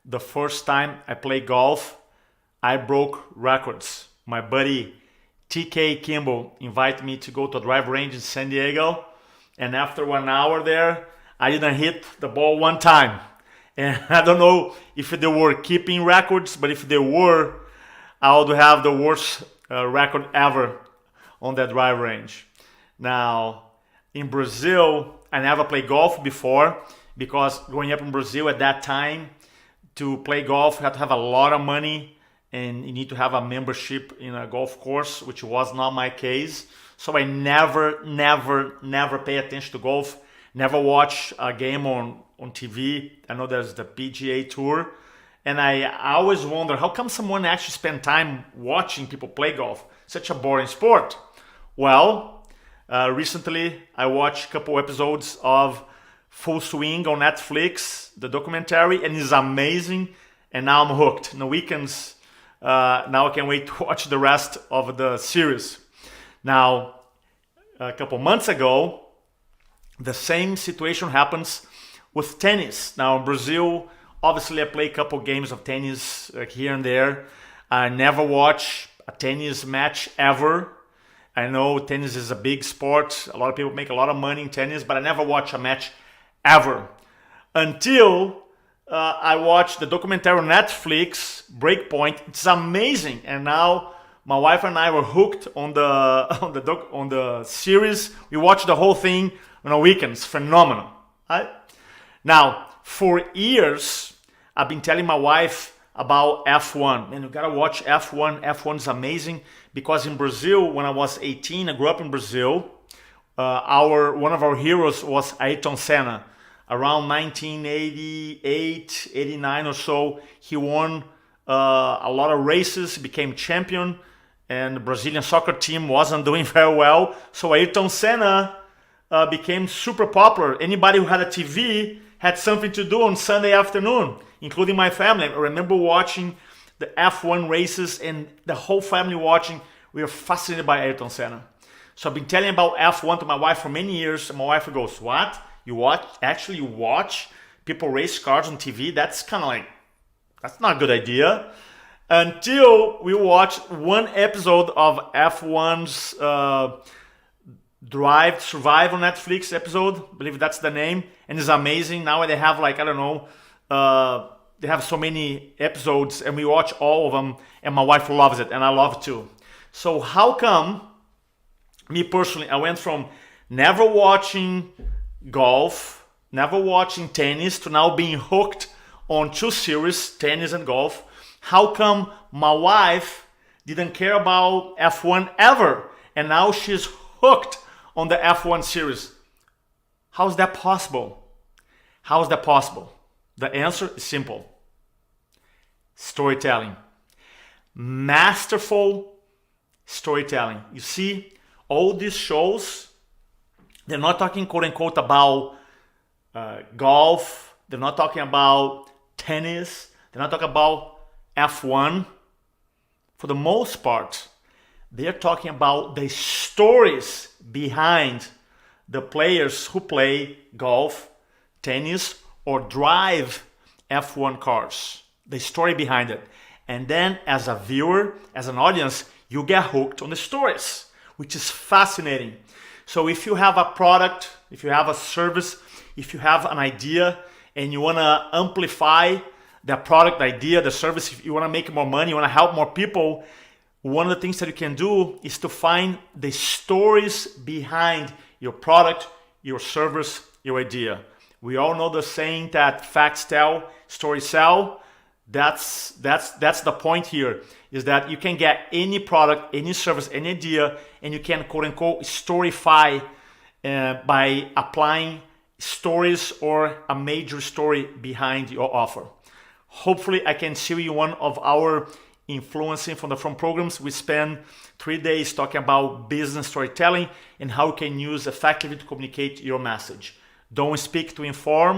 the first time I played golf, I broke records. My buddy TK Kimball invited me to go to a drive range in San Diego, and after 1 hour there, I didn't hit the ball one time. And I don't know if they were keeping records, but if they were, I would have the worst record ever on that drive range. Now, in Brazil, I never played golf before, because growing up in Brazil at that time, to play golf, you had to have a lot of money and you need to have a membership in a golf course, which was not my case. So I never pay attention to golf, never watch a game on TV. I know there's the PGA Tour. And I always wonder, how come someone actually spend time watching people play golf? Such a boring sport. Well, recently I watched a couple episodes of Full Swing on Netflix, the documentary, and it's amazing. And now I'm hooked. In the weekends, now I can't wait to watch the rest of the series. Now, a couple months ago, the same situation happens with tennis. Now in Brazil, obviously I play a couple games of tennis here and there. I never watch a tennis match ever. I know tennis is a big sport. A lot of people make a lot of money in tennis, but I never watch a match ever. Until I watched the documentary on Netflix, Breakpoint. It's amazing. And now my wife and I were hooked on the series. We watched the whole thing on our weekends. Phenomenal. Right? Now, for years, I've been telling my wife about F1. Man, you gotta watch F1. F1 is amazing, because in Brazil, when I was 18, I grew up in Brazil. One of our heroes was Ayrton Senna. Around 1988, 89 or so, he won a lot of races, became champion, and the Brazilian soccer team wasn't doing very well. So Ayrton Senna became super popular. Anybody who had a TV had something to do on Sunday afternoon, including my family. I remember watching the F1 races, and the whole family watching. We were fascinated by Ayrton Senna. So I've been telling about F1 to my wife for many years, and my wife goes, "What? You watch people race cars on TV? That's kind of like, that's not a good idea." Until we watched one episode of F1's Drive to Survive on Netflix episode. I believe that's the name. And it's amazing. Now they have like, I don't know, they have so many episodes, and we watch all of them, and my wife loves it, and I love it too. So how come, me personally, I went from never watching golf, never watching tennis, to now being hooked on two series, tennis and golf? How come my wife didn't care about F1 ever, and now she's hooked on the F1 series? How is that possible? How is that possible? The answer is simple. Storytelling. Masterful storytelling. You see, all these shows, they're not talking quote unquote about golf. They're not talking about tennis. They're not talking about F1. For the most part, they're talking about the stories behind the players who play golf, tennis, or drive F1 cars. The story behind it. And then as a viewer, as an audience, you get hooked on the stories, which is fascinating. So if you have a product, if you have a service, if you have an idea and you want to amplify the product, the idea, the service, if you want to make more money, you want to help more people, one of the things that you can do is to find the stories behind your product, your service, your idea. We all know the saying that facts tell, stories sell. That's the point here, is that you can get any product, any service, any idea, and you can quote unquote storyfy by applying stories or a major story behind your offer. Hopefully I can show you one of our influencing from the front programs. We spend 3 days talking about business storytelling and how you can use effectively to communicate your message. Don't speak to inform,